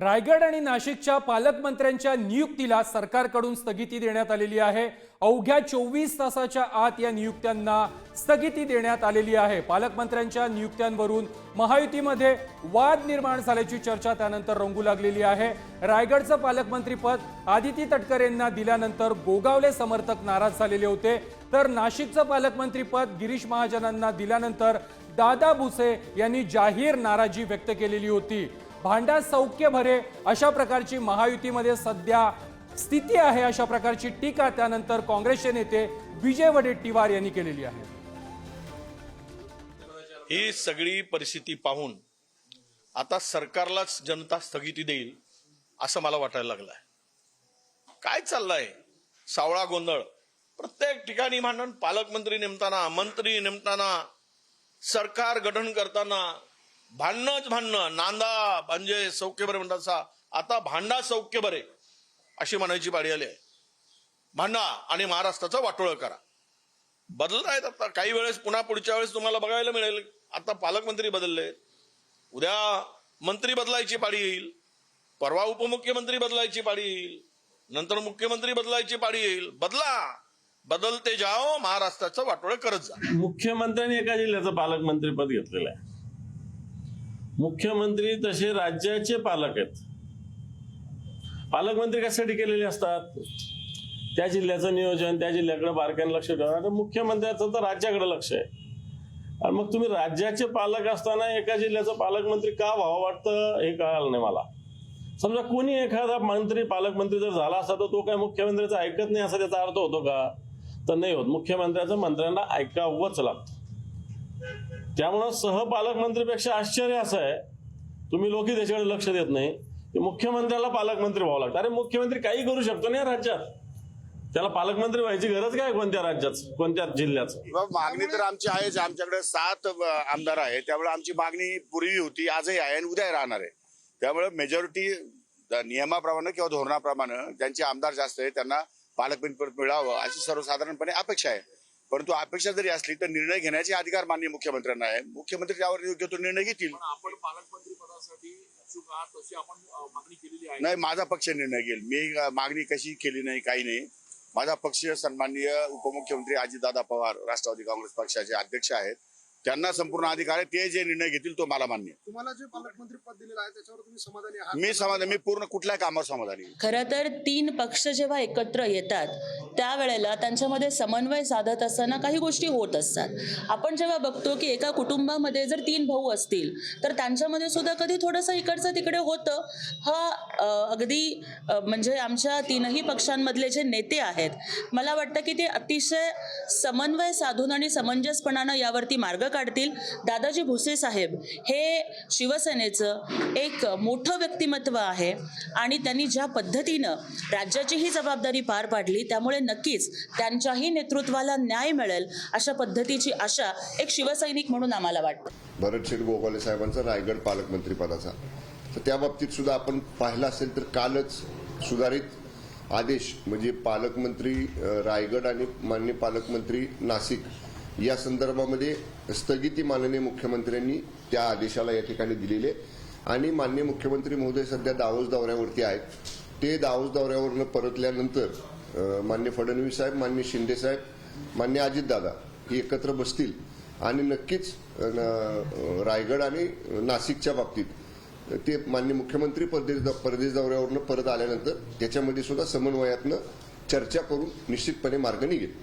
रायगड आणि नाशिकच्या पालकमंत्र्यांच्या नियुक्तीला सरकारकडून स्थगिती देण्यात आलेली आहे। अवघ्या 24 तासाच्या आत या नियुक्त्यांना स्थगिती देण्यात आलेली आहे। पालकमंत्र्यांच्या नियुक्त्यांवरून महायुतीमध्ये वाद निर्माण झाल्याची चर्चा त्यानंतर रंगू लागलेली आहे। रायगडचं पालकमंत्रीपद आदिती तटकरेंना दिल्यानंतर गोगावले समर्थक नाराज झालेले होते, तर नाशिकचं पालकमंत्रीपद गिरीश महाजनांना दिल्यानंतर दादा भुसे यांनी जाहीर नाराजी व्यक्त केलेली होती। भांडा सौख्य भरे अशा प्रकारची महायुतीमध्ये सध्या स्थिती आहे, अशा प्रकारची टीका त्यानंतर काँग्रेसचे नेते विजय वडेट्टीवार यांनी केलेली आहे। ही सगळी परिस्थिती पाहून आता सरकारलाच जनता स्थगिती देईल असं मला वाटायला लागलंय। काय चाललंय सावळा गोंधळ, प्रत्येक ठिकाणी भांडण, पालकमंत्री नेमताना, मंत्री नेमताना, सरकार गठन करताना भांडणच भांडणं। नांदा म्हणजे सौख्य बरे म्हणतात, आता भांडा सौख्य बरे अशी म्हणायची पाळी आली आहे। भांडा आणि महाराष्ट्राचं वाटोळं करा। बदलतायत आता काही वेळेस, पुन्हा पुढच्या वेळेस तुम्हाला बघायला मिळेल आता पालकमंत्री बदलले, उद्या मंत्री बदलायची पाळी येईल, परवा उपमुख्यमंत्री बदलायची पाळी येईल, नंतर मुख्यमंत्री बदलायची पाळी येईल। बदलते जाओ, महाराष्ट्राचं वाटोळं करत जा। मुख्यमंत्र्यांनी एका जिल्ह्याचं पालकमंत्री पद घेतलेलं आहे। मुख्यमंत्री तसे राज्याचे पालक आहेत। पालकमंत्री कशासाठी केलेले असतात? त्या जिल्ह्याचं नियोजन, त्या जिल्ह्याकडे बारकाईने लक्ष ठेवणार। मुख्यमंत्र्याचं तर राज्याकडे लक्ष आहे। आणि मग तुम्ही राज्याचे पालक असताना एका जिल्ह्याचं पालकमंत्री का व्हावं वाटतं हे कळालं नाही मला। समजा कोणी एखादा मंत्री पालकमंत्री जर झाला असता तर तो काय मुख्यमंत्र्याचं ऐकत नाही असा त्याचा अर्थ होतो का? तर नाही होत। मुख्यमंत्र्याचं मंत्र्यांना ऐकावंच लागतं। त्यामुळे सहपालकमंत्रीपेक्षा आश्चर्य असं आहे, तुम्ही लोकही त्याच्याकडे लक्ष देत नाही की मुख्यमंत्र्याला पालकमंत्री व्हावं लागतं। अरे मुख्यमंत्री काही करू शकतो ना राज्यात, त्याला पालकमंत्री व्हायची गरज काय? कोणत्या राज्यात, कोणत्या जिल्ह्याचं? मागणी तर आमची आहेच। आमच्याकडे 7 आमदार आहेत, त्यामुळे आमची मागणी पूर्वी होती, आजही आहे आणि उद्याही राहणार आहे। त्यामुळे मेजॉरिटी नियमाप्रमाणे किंवा धोरणाप्रमाणे ज्यांचे आमदार जास्त आहे त्यांना पालकमंत्री मिळावं अशी सर्वसाधारणपणे अपेक्षा आहे। परंतु अपेक्षा जरी असली तर निर्णय घेण्याचे अधिकार माननीय मुख्यमंत्र्यांना आहे। मुख्यमंत्री त्यावर योग्य तो निर्णय घेतील। आपण पालकमंत्री पदासाठी इच्छुक आहात तशी आपण मागणी केलेली आहे? नाही, माझा पक्ष निर्णय घेईल। मी मागणी कशी केली नाही, काही नाही। माझा पक्ष सन्माननीय उपमुख्यमंत्री अजितदादा पवार राष्ट्रवादी काँग्रेस पक्षाचे अध्यक्ष आहेत, त्यांना संपूर्ण अधिकार आहे। ते जे निर्णय घेतील तो मला मान्य। तुम्हाला जे पालकमंत्री पद दिलेलं आहे त्याच्यावर तुम्ही समाधानी आहात? मी पूर्ण कुठल्या कामावर समाधानी आहे। खरं तर 3 पक्ष जेव्हा एकत्र येतात त्यावेळेला त्यांच्यामध्ये समन्वय साधत असताना काही गोष्टी होत असतात। आपण जेव्हा बघतो की एका कुटुंबामध्ये जर 3 भाऊ असतील तर त्यांच्यामध्ये सुद्धा कधी थोडंसं इकडचं तिकडे होतं। हा अगदी म्हणजे आमच्या 3ही पक्षांमधले जे नेते आहेत, मला वाटतं की ते अतिशय समन्वय साधून आणि समंजसपणानं यावरती मार्ग काढतील। दादाजी भुसे साहेब हे शिवसेनेचं एक मोठं व्यक्तिमत्व आहे आणि त्यांनी ज्या पद्धतीनं राज्याची ही जबाबदारी पार पाडली, त्यामुळे नक्कीच त्यांच्याही नेतृत्वाला न्याय मिळेल अशा पद्धतीची आशा एक शिवसैनिक म्हणून आम्हाला वाटतं। भरतशेठ गोगावले साहेबांचा रायगड पालकमंत्री पदाचा, तर त्या बाबतीत सुद्धा आपण पाहिलं असेल तर कालच सुधारित आदेश म्हणजे पालकमंत्री रायगड आणि माननीय पालकमंत्री नाशिक या संदर्भामध्ये स्थगिती माननीय मुख्यमंत्र्यांनी त्या आदेशाला या ठिकाणी दिलेले आणि माननीय मुख्यमंत्री महोदय सध्या दावोस दौऱ्यावरती आहेत। ते दावोस दौऱ्यावरनं परतल्यानंतर माननीय फडणवीस साहेब, माननीय शिंदे साहेब, माननीय अजितदादा हे एकत्र बसतील आणि नक्कीच रायगड आणि नाशिकच्या बाबतीत ते माननीय मुख्यमंत्री परदेश दौऱ्यावरनं परत आल्यानंतर त्याच्यामध्ये सुद्धा समन्वयातनं चर्चा करून निश्चितपणे मार्ग निघेल।